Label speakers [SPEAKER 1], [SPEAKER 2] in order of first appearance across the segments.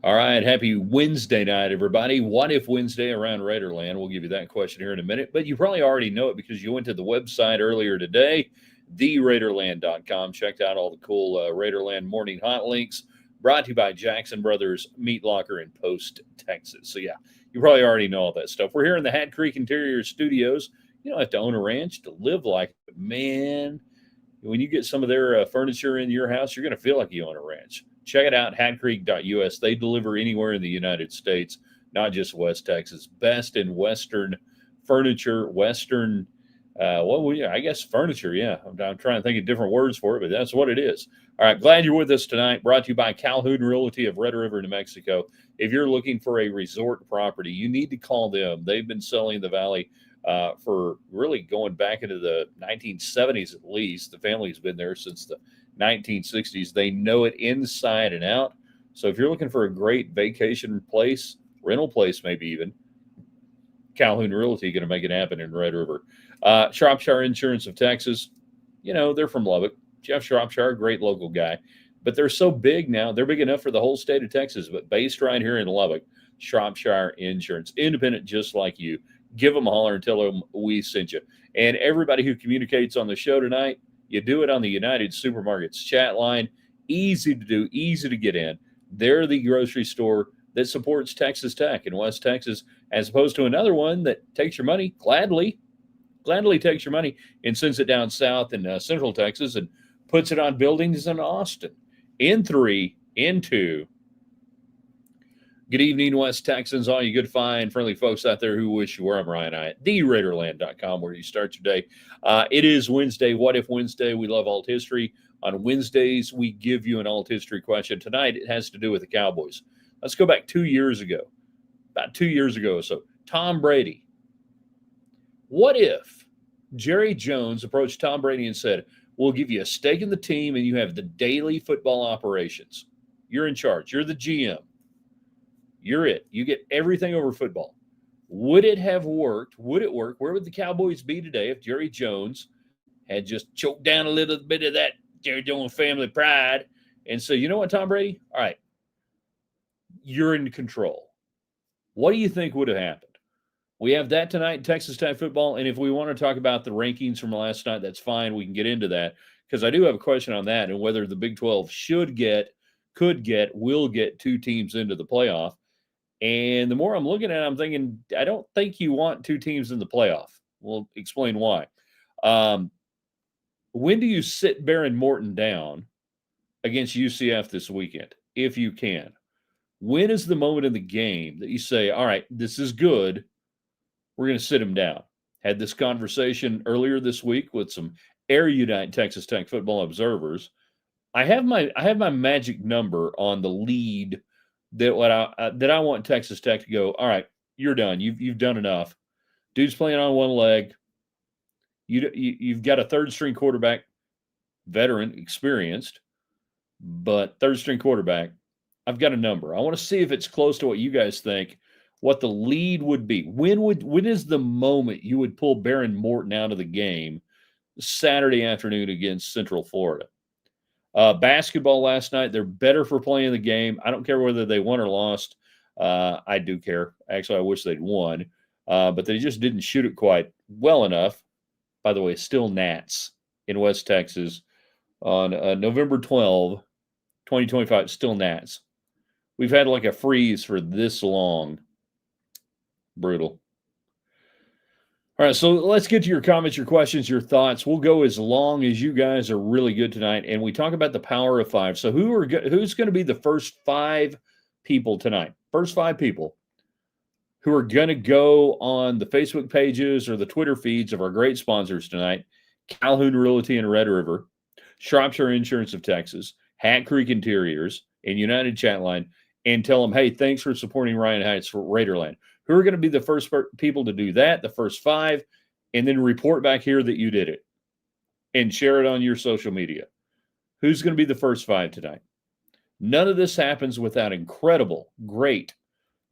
[SPEAKER 1] All right, happy Wednesday night, everybody. What if Wednesday around Raiderland? We'll give you that question here in a minute, but you probably already know it because you went to the website earlier today, theraiderland.com. Checked out all the cool Raiderland morning hot links brought to you by Jackson Brothers Meat Locker in Post, Texas. So, yeah, you probably already know all that stuff. We're here in the Hat Creek Interior Studios. You don't have to own a ranch to live like it, but man, when you get some of their furniture in your house, you're going to feel like you own a ranch. Check it out, hatcreek.us. They deliver anywhere in the United States, not just West Texas. Best in Western furniture, Western, I guess furniture, yeah. I'm trying to think of different words for it, but that's what it is. All right, glad you're with us tonight. Brought to you by Calhoun Realty of Red River, New Mexico. If you're looking for a resort property, you need to call them. They've been selling the Valley for really going back into the 1970s at least. The family's been there since the 1960s. They know it inside and out. So if you're looking for a great vacation place, rental place maybe even, Calhoun Realty going to make it happen in Red River. Shropshire Insurance of Texas, they're from Lubbock. Jeff Shropshire, great local guy. But they're so big now, they're big enough for the whole state of Texas, but based right here in Lubbock, Shropshire Insurance, independent just like you. Give them a holler and tell them we sent you. And everybody who communicates on the show tonight, you do it on the United Supermarkets chat line. Easy to do, easy to get in. They're the grocery store that supports Texas Tech in West Texas, as opposed to another one that takes your money gladly takes your money and sends it down south in Central Texas and puts it on buildings in Austin. In 3, in 2. Good evening, West Texans, all you good, fine, friendly folks out there who wish you were. I'm Ryan at theraiderland.com, where you start your day. It is Wednesday. What if Wednesday? We love alt history. On Wednesdays, we give you an alt history question. Tonight, it has to do with the Cowboys. Let's go back 2 years ago. About 2 years ago. So, Tom Brady. What if Jerry Jones approached Tom Brady and said, we'll give you a stake in the team and you have the daily football operations. You're in charge. You're the GM. You're it. You get everything over football. Would it have worked? Would it work? Where would the Cowboys be today if Jerry Jones had just choked down a little bit of that Jerry Jones family pride and said, you know what, Tom Brady? All right, you're in control. What do you think would have happened? We have that tonight in Texas Tech football, and if we want to talk about the rankings from last night, that's fine. We can get into that because I do have a question on that and whether the Big 12 will get 2 teams into the playoff. And the more I'm looking at it, I'm thinking, I don't think you want 2 teams in the playoff. We'll explain why. When do you sit Baron Morton down against UCF this weekend, if you can? When is the moment in the game that you say, all right, this is good, we're going to sit him down? Had this conversation earlier this week with some erudite Texas Tech football observers. I have my magic number on the lead that I want Texas Tech to go, all right, you're done. You've done enough. Dude's playing on one leg. You've got a third-string quarterback, veteran, experienced, but third-string quarterback. I've got a number. I want to see if it's close to what you guys think, what the lead would be. When is the moment you would pull Baron Morton out of the game Saturday afternoon against Central Florida? Basketball last night, they're better for playing the game. I don't care whether they won or lost. I do care. Actually, I wish they'd won. But they just didn't shoot it quite well enough. By the way, still Nats in West Texas on November 12, 2025, still Nats. We've had like a freeze for this long. Brutal. All right, so let's get to your comments, your questions, your thoughts. We'll go as long as you guys are really good tonight, and we talk about the power of 5. So who's going to be the first 5 people tonight? First 5 people who are going to go on the Facebook pages or the Twitter feeds of our great sponsors tonight: Calhoun Realty in Red River, Shropshire Insurance of Texas, Hat Creek Interiors, and United Chatline, and tell them, hey, thanks for supporting Ryan Heights for Raiderland. Who are going to be the first people to do that, the first 5, and then report back here that you did it and share it on your social media? Who's going to be the first 5 tonight? None of this happens without incredible, great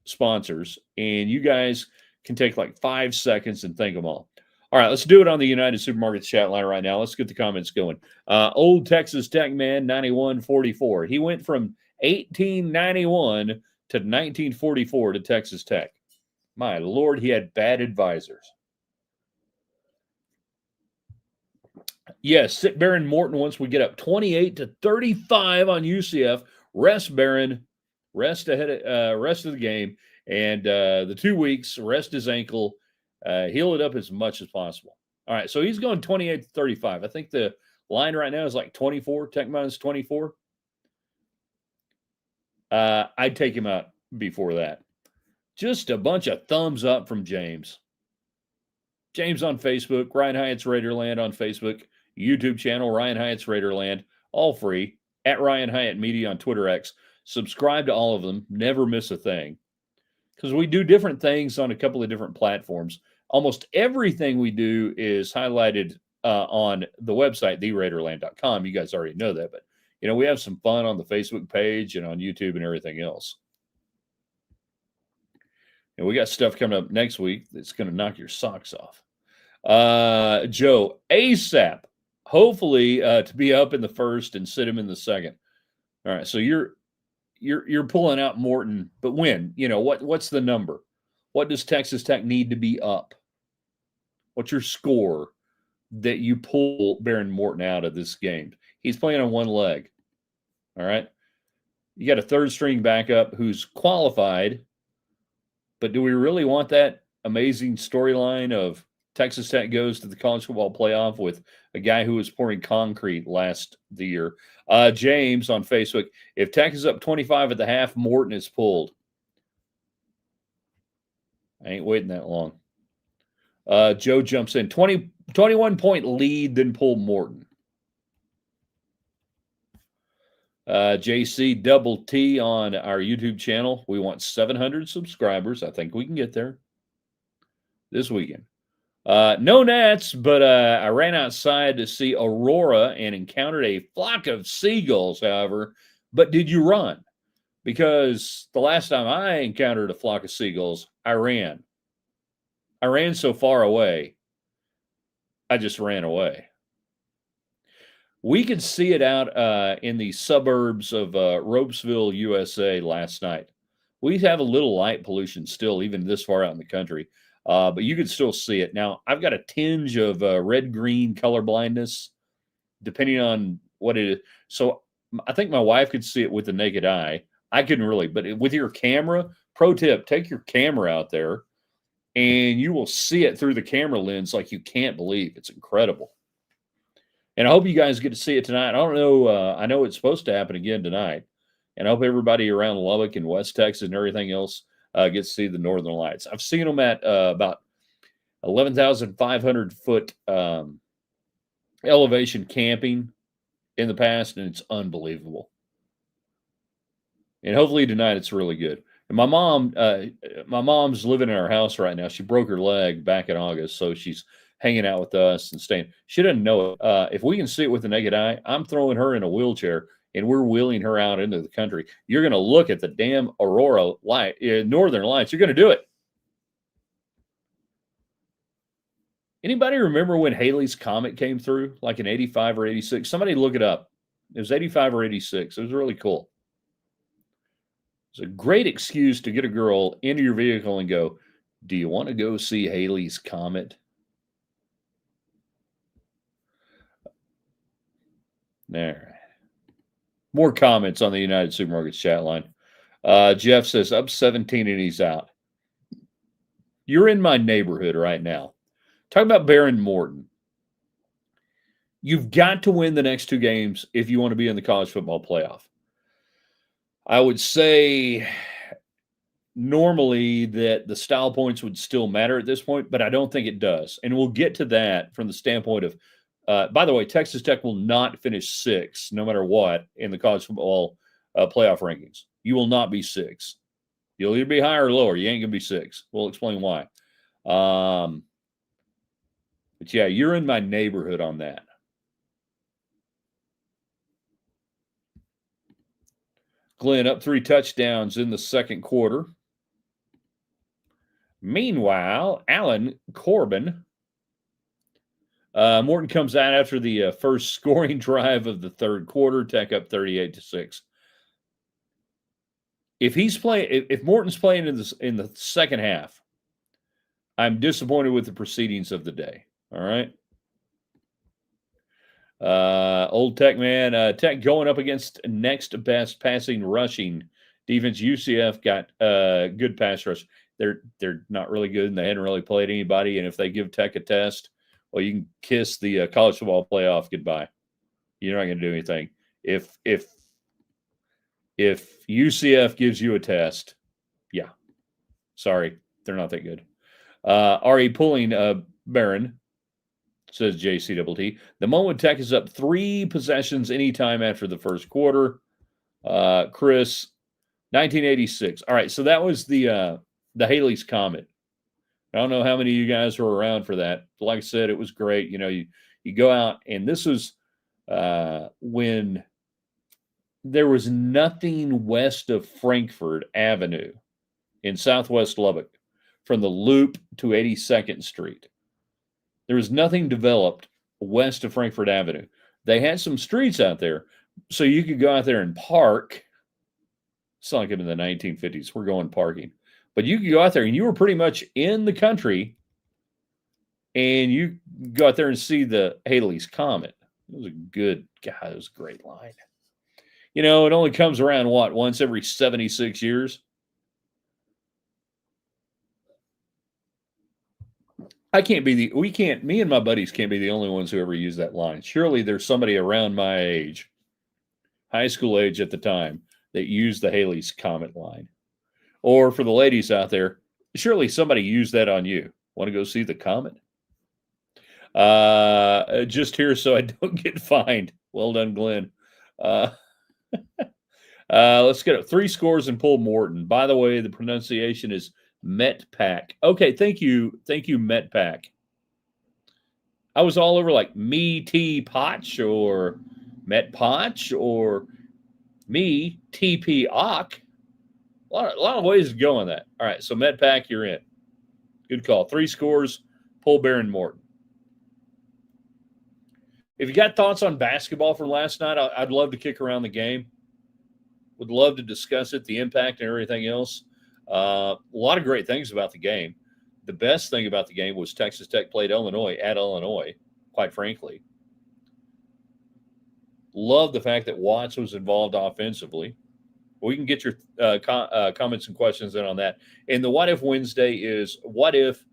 [SPEAKER 1] sponsors, and you guys can take like 5 seconds and thank them all. All right, let's do it on the United Supermarkets chat line right now. Let's get the comments going. Old Texas Tech man, 9144. He went from 1891 to 1944 to Texas Tech. My Lord, he had bad advisors. Yes, sit Baron Morton once we get up 28-35 on UCF. Rest Baron, rest of the game, and the 2 weeks, rest his ankle, heal it up as much as possible. All right, so he's going 28-35. I think the line right now is like 24, Tech minus 24. I'd take him out before that. Just a bunch of thumbs up from James. James on Facebook, Ryan Hyatt's Raiderland on Facebook, YouTube channel, Ryan Hyatt's Raiderland, all free, at Ryan Hyatt Media on Twitter X. Subscribe to all of them. Never miss a thing. Because we do different things on a couple of different platforms. Almost everything we do is highlighted on the website, theraiderland.com. You guys already know that, but we have some fun on the Facebook page and on YouTube and everything else. And we got stuff coming up next week that's going to knock your socks off. Joe, ASAP, hopefully to be up in the first and sit him in the second. All right, so you're pulling out Morton, but when? What's the number? What does Texas Tech need to be up? What's your score that you pull Baron Morton out of this game? He's playing on one leg. All right. You got a third string backup who's qualified, but do we really want that amazing storyline of Texas Tech goes to the college football playoff with a guy who was pouring concrete last year? James on Facebook, if Tech is up 25 at the half, Morton is pulled. I ain't waiting that long. Joe jumps in. 21-point lead, then pull Morton. JC Double T on our YouTube channel. We want 700 subscribers. I think we can get there this weekend. No gnats, but I ran outside to see Aurora and encountered a flock of seagulls, however. But did you run? Because the last time I encountered a flock of seagulls, I ran. I ran so far away, I just ran away. We could see it out in the suburbs of Ropesville, USA last night. We have a little light pollution still, even this far out in the country. But you could still see it. Now, I've got a tinge of red-green color blindness, depending on what it is. So I think my wife could see it with the naked eye. I couldn't really. But with your camera, pro tip, take your camera out there, and you will see it through the camera lens like you can't believe. It's incredible. And I hope you guys get to see it tonight. I don't know. I know it's supposed to happen again tonight. And I hope everybody around Lubbock and West Texas and everything else gets to see the Northern Lights. I've seen them at about 11,500 foot elevation camping in the past, and it's unbelievable. And hopefully tonight it's really good. And my mom's living in our house right now. She broke her leg back in August, so she's hanging out with us and staying. She doesn't know it. If we can see it with the naked eye, I'm throwing her in a wheelchair and we're wheeling her out into the country. You're going to look at the damn Aurora light, Northern Lights. You're going to do it. Anybody remember when Halley's Comet came through, like in 85 or 86? Somebody look it up. It was 85 or 86. It was really cool. It's a great excuse to get a girl into your vehicle and go, do you want to go see Halley's Comet? There. More comments on the United Supermarkets chat line. Jeff says, up 17 and he's out. You're in my neighborhood right now. Talk about Baron Morton. You've got to win the next two games if you want to be in the college football playoff. I would say normally that the style points would still matter at this point, but I don't think it does. And we'll get to that from the standpoint of, by the way, Texas Tech will not finish sixth, no matter what, in the college football playoff rankings. You will not be sixth. You'll either be higher or lower. You ain't going to be sixth. We'll explain why. But, yeah, you're in my neighborhood on that. Glenn up 3 touchdowns in the second quarter. Meanwhile, Alan Corbin. Morton comes out after the first scoring drive of the third quarter. Tech up 38-6. if Morton's playing in the second half, I'm disappointed with the proceedings of the day. All right. Old Tech man, Tech going up against next best passing rushing defense. UCF got good pass rush. They're not really good, and they hadn't really played anybody. And if they give Tech a test, well, you can kiss the college football playoff goodbye. You're not going to do anything. If UCF gives you a test, yeah, sorry, they're not that good. Are pulling Barron, says JCWT. The moment Tech is up 3 possessions anytime after the first quarter. Chris, 1986. All right, so that was the Haley's Comet. I don't know how many of you guys were around for that. Like I said, it was great. You know, you go out, and this was when there was nothing west of Frankfurt Avenue in Southwest Lubbock from the Loop to 82nd Street. There was nothing developed west of Frankfurt Avenue. They had some streets out there, so you could go out there and park. It's not like in the 1950s. We're going parking. But you could go out there, and you were pretty much in the country, and you go out there and see the Haley's Comet. It was a good, God, it was a great line. You know, it only comes around, once every 76 years? Me and my buddies can't be the only ones who ever use that line. Surely there's somebody around my age, high school age at the time, that used the Haley's Comet line. Or for the ladies out there, surely somebody used that on you. Want to go see the comet? Just here so I don't get fined. Well done, Glenn. Let's get it. 3 scores and pull Morton. By the way, the pronunciation is Metpack. Okay, thank you, Metpack. I was all over like me T Potch or Metpotch or me TP Ock. A lot of ways to go on that. All right, so Metpack, you're in. Good call. 3 scores, pull Baron Morton. If you got thoughts on basketball from last night, I'd love to kick around the game. Would love to discuss it, the impact and everything else. A lot of great things about the game. The best thing about the game was Texas Tech played Illinois at Illinois, quite frankly. Love the fact that Watts was involved offensively. We can get your comments and questions in on that. And the What If Wednesday is, what if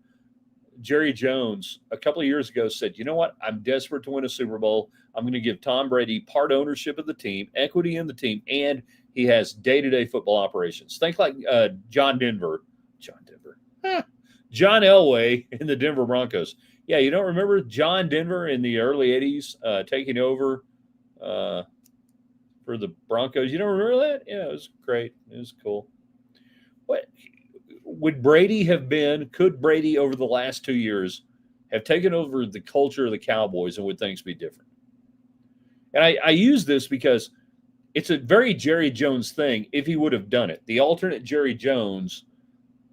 [SPEAKER 1] Jerry Jones a couple of years ago said, you know what, I'm desperate to win a Super Bowl. I'm going to give Tom Brady part ownership of the team, equity in the team, and he has day-to-day football operations. Think like John Elway in the Denver Broncos. Yeah, you don't remember John Denver in the early 80s taking over for the Broncos? You don't remember that? Yeah, it was great. It was cool. What would Brady have been? Could Brady over the last 2 years have taken over the culture of the Cowboys, and would things be different? And I use this because it's a very Jerry Jones thing if he would have done it. The alternate Jerry Jones,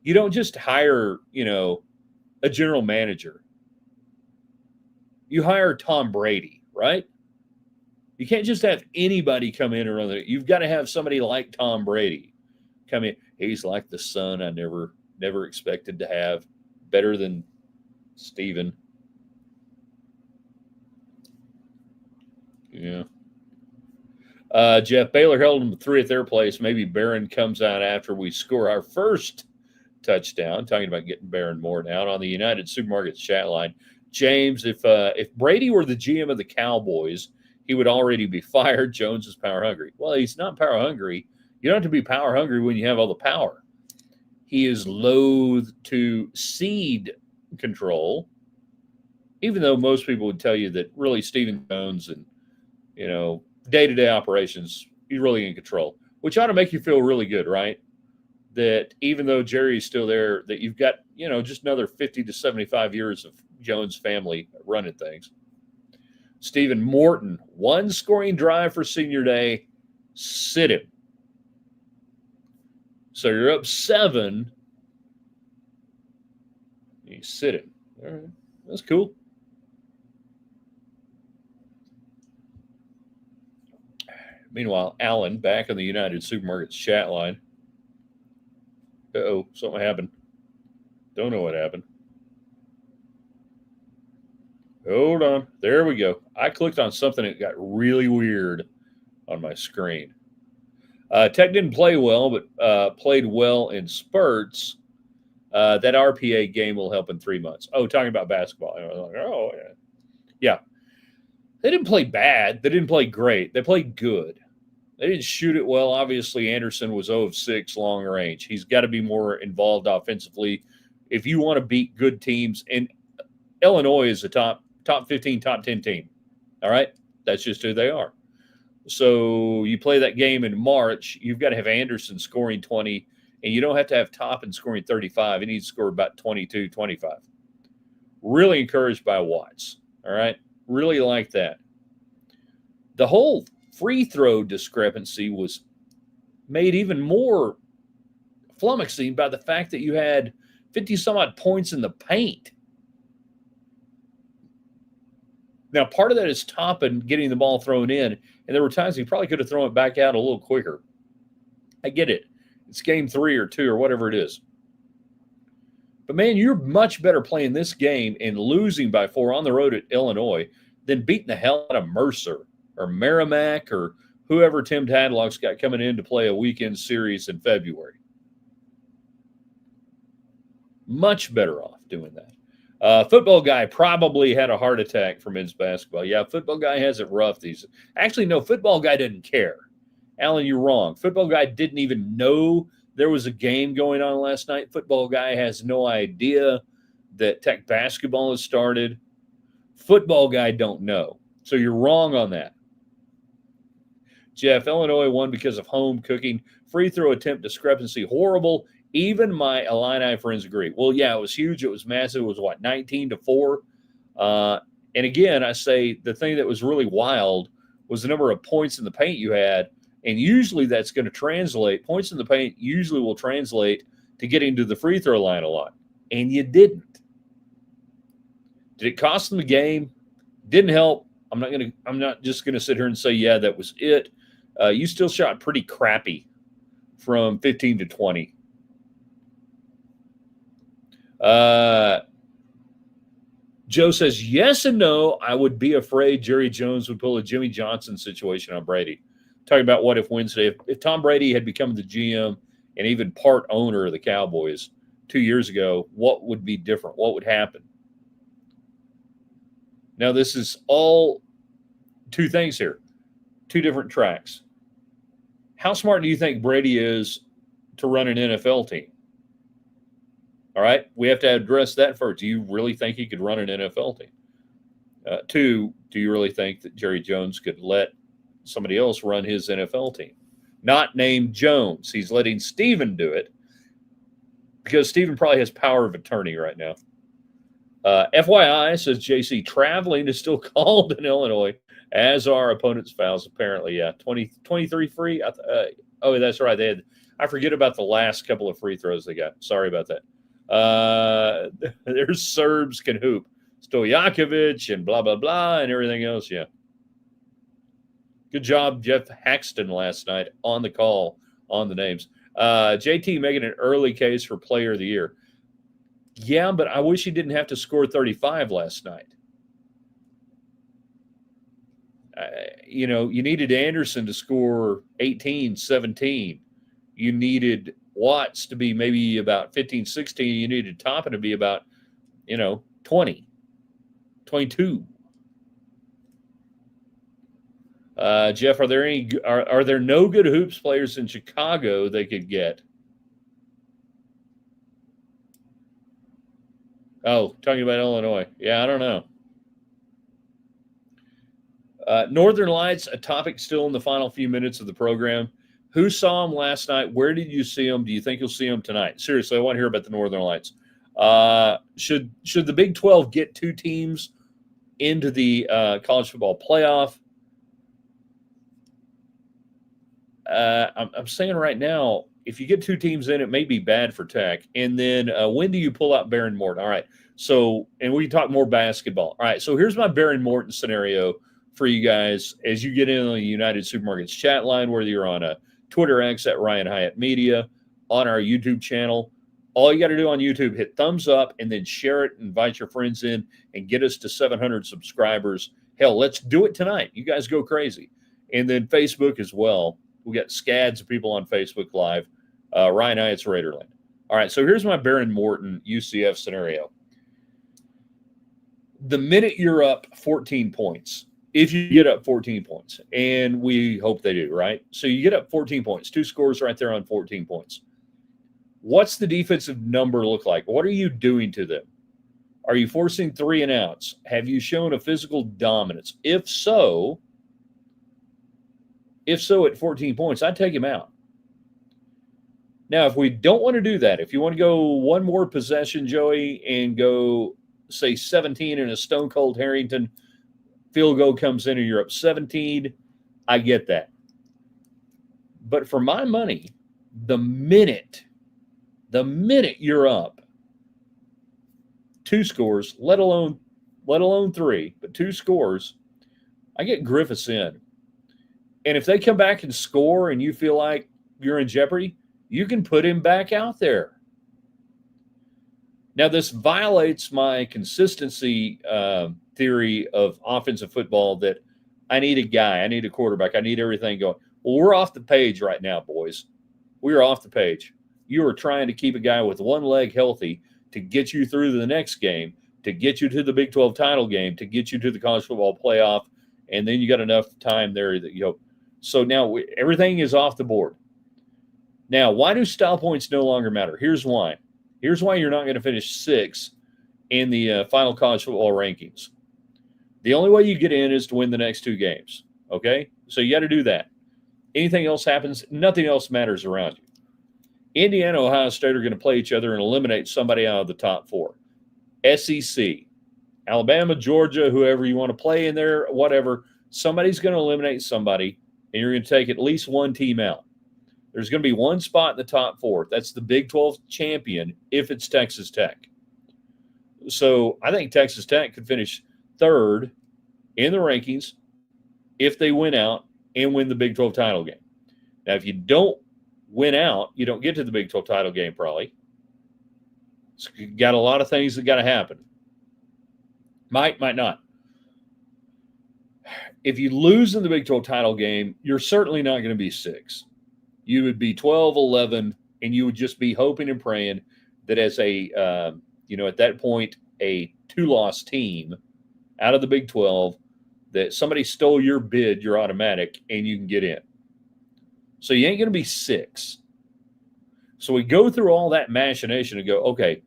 [SPEAKER 1] you don't just hire, a general manager. You hire Tom Brady, right? You can't just have anybody come in and run it. You've got to have somebody like Tom Brady come in. He's like the son I never expected to have. Better than Steven. Yeah. Jeff Baylor held them to 3 at their place. Maybe Barron comes out after we score our first touchdown. Talking about getting Baron Morton out on the United Supermarkets chat line. James, if Brady were the GM of the Cowboys, he would already be fired. Jones is power hungry. Well, he's not power hungry. You don't have to be power hungry when you have all the power. He is loath to cede control, even though most people would tell you that really Stephen Jones and, day-to-day operations, he's really in control, which ought to make you feel really good, right? That even though Jerry's still there, that you've got, just another 50 to 75 years of Jones family running things. Stephen Morton, 1 scoring drive for senior day. Sit him. So you're up 7. You sit him. All right. That's cool. Meanwhile, Alan, back on the United Supermarkets chat line. Uh-oh, something happened. Don't know what happened. Hold on. There we go. I clicked on something that got really weird on my screen. Tech didn't play well, but played well in spurts. That RPA game will help in 3 months. Oh, talking about basketball. I was like, oh, yeah. Yeah. They didn't play bad. They didn't play great. They played good. They didn't shoot it well. Obviously, Anderson was 0 of 6 long range. He's got to be more involved offensively if you want to beat good teams. And Illinois is a top 15, top 10 team. All right? That's just who they are. So you play that game in March, you've got to have Anderson scoring 20, and you don't have to have Toppin scoring 35. He needs to score about 22, 25. Really encouraged by Watts. All right? Really like that. The whole free throw discrepancy was made even more flummoxing by the fact that you had 50-some-odd points in the paint. Now, part of that is Toppin getting the ball thrown in, and there were times he probably could have thrown it back out a little quicker. I get it. It's game 3 or 2 or whatever it is. But, man, you're much better playing this game and losing by 4 on the road at Illinois than beating the hell out of Mercer or Merrimack or whoever Tim Tadlock's got coming in to play a weekend series in February. Much better off doing that. Football guy probably had a heart attack for men's basketball. Yeah, football guy has it rough these. Actually, no, football guy didn't care. Alan, you're wrong. Football guy didn't even know there was a game going on last night. Football guy has no idea that Tech basketball has started. Football guy don't know. So you're wrong on that. Jeff, Illinois won because of home cooking. Free throw attempt discrepancy, horrible. Even my Illini friends agree. Well, yeah, it was huge. It was massive. It was, 19-4? And again, I say the thing that was really wild was the number of points in the paint you had. And usually that's going to translate. Points in the paint usually will translate to getting to the free throw line a lot. And you didn't. Did it cost them the game? Didn't help. I'm not just going to sit here and say, yeah, that was it. You still shot pretty crappy from 15 to 20. Joe says, yes and no. I would be afraid Jerry Jones would pull a Jimmy Johnson situation on Brady. Talking about what if Wednesday, if Tom Brady had become the GM and even part owner of the Cowboys 2 years ago, what would be different? What would happen? Now, this is all two things here, two different tracks. How smart do you think Brady is to run an NFL team? All right, we have to address that first. Do you really think he could run an NFL team? 2, do you really think that Jerry Jones could let somebody else run his NFL team? Not named Jones. He's letting Steven do it because Steven probably has power of attorney right now. FYI, says JC, traveling is still called in Illinois, as are opponents' fouls, apparently. Yeah, 23 free. Oh, that's right. They had. I forget about the last couple of free throws they got. Sorry about that. There's Serbs can hoop. Stojakovic and blah, blah, blah, and everything else. Yeah. Good job, Jeff Haxton, last night on the call on the names. JT making an early case for player of the year. Yeah, but I wish he didn't have to score 35 last night. You needed Anderson to score 18, 17. You needed Watts to be maybe about 15, 16. You needed Toppin to be about, 20, 22. Jeff, are there no good hoops players in Chicago they could get? Oh, talking about Illinois. Yeah, I don't know. Northern Lights, a topic still in the final few minutes of the program. Who saw them last night? Where did you see them? Do you think you'll see them tonight? Seriously, I want to hear about the Northern Lights. Should the Big 12 get 2 teams into the college football playoff? I'm saying right now, if you get 2 teams in, it may be bad for Tech. And then when do you pull out Barron Morton? All right. So, and we can talk more basketball. All right. So here's my Barron Morton scenario for you guys as you get in on the United Supermarkets chat line, whether you're on a Twitter X at Ryan Hyatt Media on our YouTube channel. All you got to do on YouTube, hit thumbs up and then share it, invite your friends in, and get us to 700 subscribers. Hell, let's do it tonight. You guys go crazy. And then Facebook as well. We got scads of people on Facebook Live. Ryan I, it's Raiderland. All right, so here's my Baron Morton UCF scenario. The minute you're up 14 points, if you get up 14 points, and we hope they do, right? So you get up 14 points, 2 scores right there on 14 points. What's the defensive number look like? What are you doing to them? Are you forcing 3 and outs? Have you shown a physical dominance? If so, at 14 points, I'd take him out. Now, if we don't want to do that, if you want to go one more possession, Joey, and go, say, 17 in a Stone Cold Harrington field goal comes in and you're up 17, I get that. But for my money, the minute you're up 2 scores, let alone 3, but 2 scores, I get Griffiths in. And if they come back and score and you feel like you're in jeopardy, you can put him back out there. Now, this violates my consistency theory of offensive football that I need a guy, I need a quarterback, I need everything going. Well, we're off the page right now, boys. We are off the page. You are trying to keep a guy with one leg healthy to get you through to the next game, to get you to the Big 12 title game, to get you to the college football playoff, and then you got enough time there that you hope. So now everything is off the board. Now, why do style points no longer matter? Here's why. Here's why you're not going to finish 6th in the final college football rankings. The only way you get in is to win the next 2 games, okay? So you got to do that. Anything else happens, nothing else matters around you. Indiana and Ohio State are going to play each other and eliminate somebody out of the top 4. SEC, Alabama, Georgia, whoever you want to play in there, whatever, somebody's going to eliminate somebody, and you're going to take at least one team out. There's going to be one spot in the top 4. That's the Big 12 champion if it's Texas Tech. So I think Texas Tech could finish 3rd in the rankings if they win out and win the Big 12 title game. Now, if you don't win out, you don't get to the Big 12 title game probably. So you got a lot of things that got to happen. Might not. If you lose in the Big 12 title game, you're certainly not going to be 6. You would be 12-11, and you would just be hoping and praying that as a, at that point, a 2-loss team out of the Big 12, that somebody stole your bid, your automatic, and you can get in. So you ain't going to be 6. So we go through all that machination and go, okay,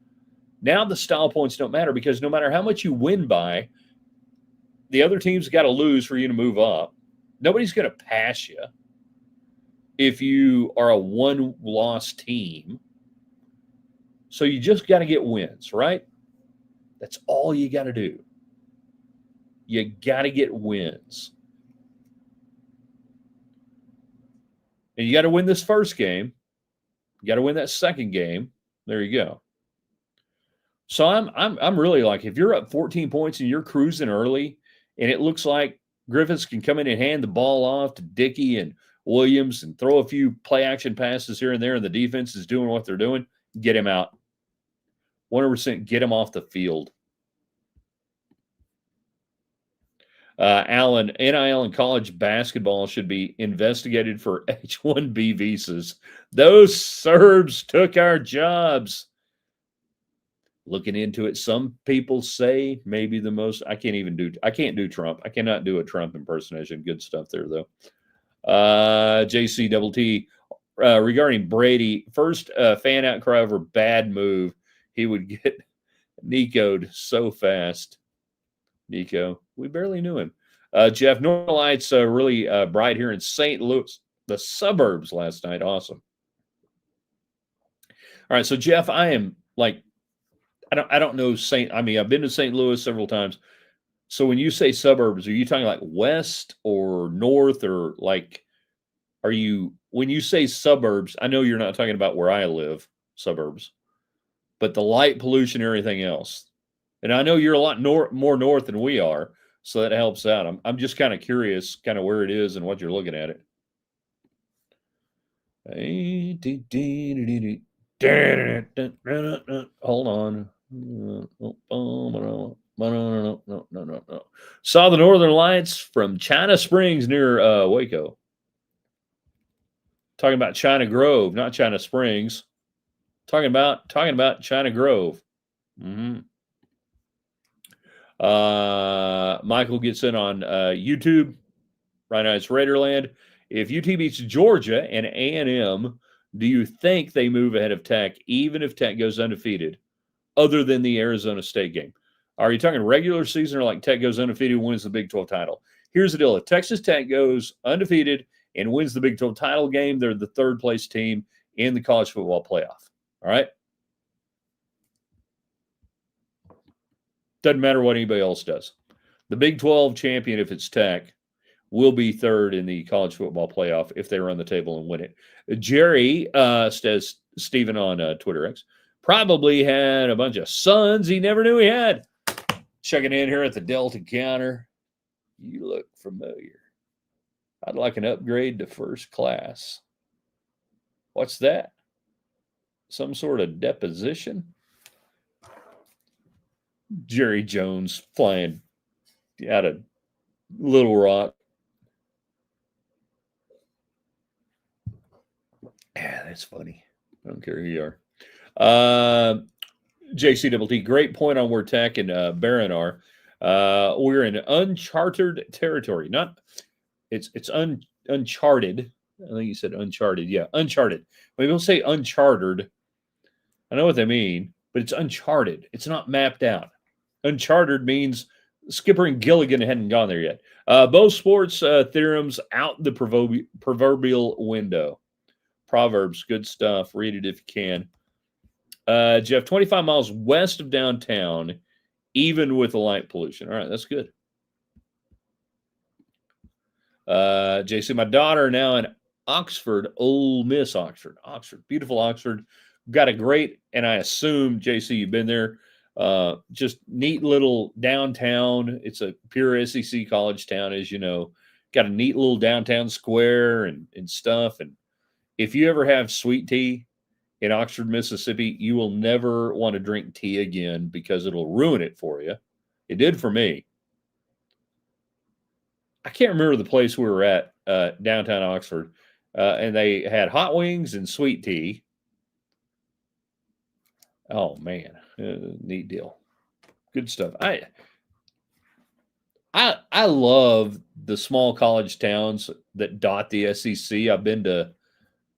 [SPEAKER 1] now the style points don't matter because no matter how much you win by, the other team's got to lose for you to move up. Nobody's going to pass you if you are a 1-loss team. So you just got to get wins, right? That's all you got to do. You got to get wins. And you got to win this first game. You got to win that second game. There you go. So I'm really like, if you're up 14 points and you're cruising early, and it looks like Griffiths can come in and hand the ball off to Dickey and Williams and throw a few play action passes here and there, and the defense is doing what they're doing, get him out. 100% get him off the field. Alan, NIL and college basketball should be investigated for H-1B visas. Those Serbs took our jobs. Looking into it, some people say maybe the most. I can't do Trump. I cannot do a Trump impersonation. Good stuff there, though. JC Double T, regarding Brady, first fan outcry over bad move. He would get Nico'd so fast. Nico, we barely knew him. Jeff, Northern Lights really bright here in St. Louis, the suburbs last night. Awesome. All right, so Jeff, I am like, I don't know I've been to St. Louis several times. So when you say suburbs, are you talking like west or north, or like, when you say suburbs, I know you're not talking about where I live, suburbs, but the light pollution, everything else. And I know you're a lot more north than we are, so that helps out. I'm just kind of curious kind of where it is and what you're looking at it. Hold on. No. Saw the Northern Lights from China Springs near Waco. Talking about China Grove, not China Springs. Talking about China Grove. Mm-hmm. Michael gets in on YouTube. Right now it's Raiderland. If UT beats Georgia and A&M, do you think they move ahead of Tech, even if Tech goes undefeated, other than the Arizona State game? Are you talking regular season or like Tech goes undefeated and wins the Big 12 title? Here's the deal. If Texas Tech goes undefeated and wins the Big 12 title game, they're the third place team in the college football playoff. All right? Doesn't matter what anybody else does. The Big 12 champion, if it's Tech, will be third in the college football playoff if they run the table and win it. Jerry says, Stephen on Twitter X, probably had a bunch of sons he never knew he had. Checking in here at the Delta counter. You look familiar. I'd like an upgrade to first class. What's that? Some sort of deposition? Jerry Jones flying out of Little Rock. Yeah, that's funny. I don't care who you are. JCWT, great point on where Tech and Barron are. We're in uncharted territory. It's uncharted. I think you said uncharted. Yeah, uncharted. When people say uncharted, I know what they mean, but it's uncharted. It's not mapped out. Uncharted means Skipper and Gilligan hadn't gone there yet. Both sports theorems out the proverbial window. Proverbs, good stuff. Read it if you can. Jeff, 25 miles west of downtown, even with the light pollution. All right, that's good. JC, my daughter now in Oxford, Ole Miss Oxford. Beautiful Oxford. Got a great, and I assume, JC, you've been there, just neat little downtown. It's a pure SEC college town, as you know. Got a neat little downtown square and stuff. And if you ever have sweet tea in Oxford, Mississippi, you will never want to drink tea again because it'll ruin it for you. It did for me. I can't remember the place we were at, downtown Oxford, and they had hot wings and sweet tea. Oh, man. Neat deal. Good stuff. I love the small college towns that dot the SEC. I've been to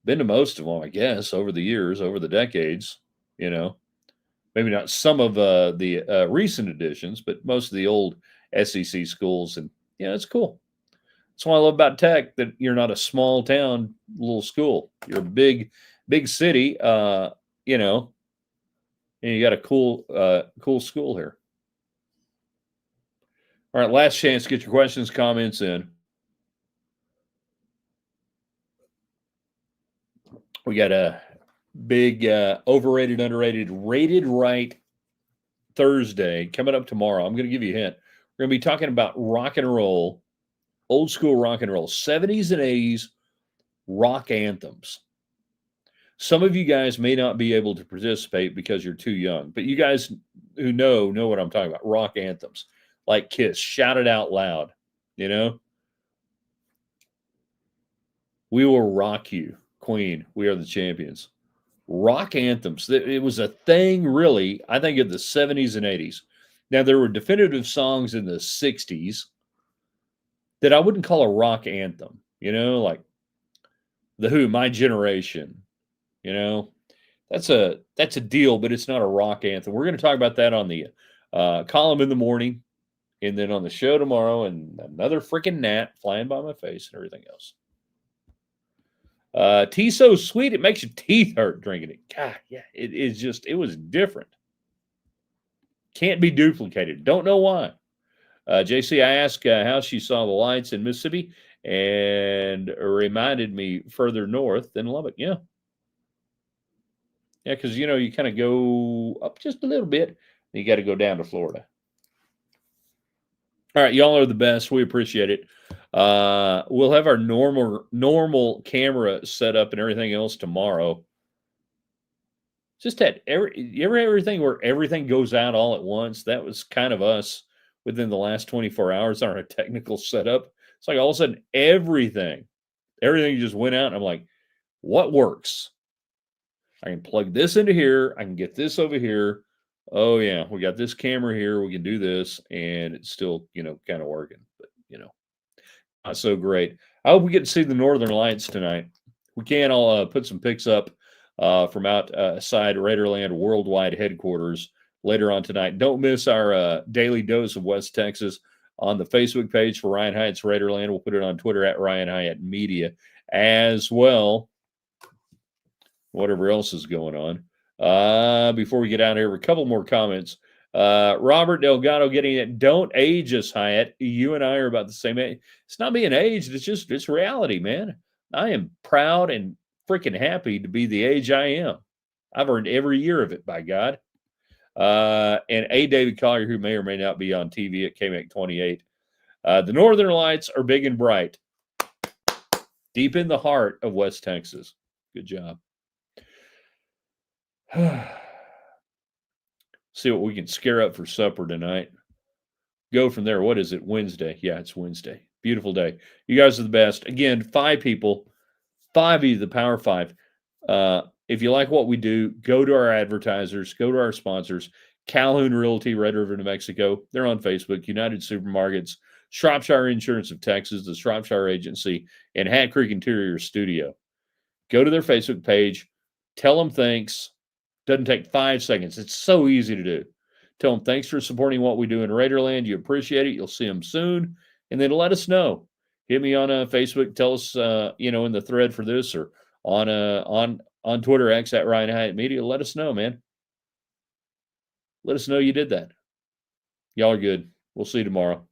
[SPEAKER 1] most of them, I guess, over the years, over the decades, you know. Maybe not some of the recent additions, but most of the old SEC schools. And, yeah, it's cool. That's what I love about Tech, that you're not a small town little school. You're a big city, you know, and you got a cool school here. All right, last chance to get your questions, comments in. We got a big overrated, underrated, rated right Thursday coming up tomorrow. I'm going to give you a hint. We're going to be talking about rock and roll, old school rock and roll, 70s and 80s rock anthems. Some of you guys may not be able to participate because you're too young, but you guys who know what I'm talking about. Rock anthems like Kiss, shout it out loud, you know? We will rock you, Queen. We are the champions. Rock anthems. It was a thing, really, I think, of the 70s and 80s. Now, there were definitive songs in the 60s that I wouldn't call a rock anthem, you know, like The Who, My Generation, you know. That's a deal, but it's not a rock anthem. We're going to talk about that on the column in the morning, and then on the show tomorrow, and another freaking gnat flying by my face and everything else. Tea so sweet it makes your teeth hurt drinking it. God, yeah, it was different. Can't be duplicated. Don't know why. JC, I asked how she saw the lights in Mississippi, and reminded me further north than Lubbock. Yeah. Yeah, because, you know, you kind of go up just a little bit, and you got to go down to Florida. All right, y'all are the best. We appreciate it. We'll have our normal camera set up and everything else tomorrow. Just had everything where everything goes out all at once. That was kind of us within the last 24 hours on our technical setup. It's like all of a sudden everything just went out. And I'm like, what works? I can plug this into here. I can get this over here. Oh yeah, we got this camera here. We can do this, and it's still, kind of working. But not so great. I hope we get to see the Northern Lights tonight. We can. I'll put some pics up from outside Raiderland Worldwide headquarters later on tonight. Don't miss our daily dose of West Texas on the Facebook page for Ryan Hyatt's Raiderland. We'll put it on Twitter at Ryan Hyatt Media as well. Whatever else is going on. Before we get out of here, a couple more comments. Robert Delgado getting it. Don't age us, Hyatt. You and I are about the same age. It's not being aged. It's reality, man. I am proud and freaking happy to be the age I am. I've earned every year of it, by God. And A. David Collier, who may or may not be on TV at KMAC 28. The Northern Lights are big and bright. Deep in the heart of West Texas. Good job. See what we can scare up for supper tonight. Go from there. What is it? Wednesday. Yeah, it's Wednesday. Beautiful day. You guys are the best. Again, 5 people, 5 of you, the Power 5. If you like what we do, go to our advertisers, go to our sponsors. Calhoun Realty, Red River, New Mexico. They're on Facebook. United Supermarkets, Shropshire Insurance of Texas, the Shropshire Agency, and Hat Creek Interior Studio. Go to their Facebook page. Tell them thanks. Doesn't take 5 seconds. It's so easy to do. Tell them thanks for supporting what we do in Raiderland. You appreciate it. You'll see them soon. And then let us know. Hit me on Facebook. Tell us, in the thread for this or on Twitter X at Ryan Hyatt Media. Let us know, man. Let us know you did that. Y'all are good. We'll see you tomorrow.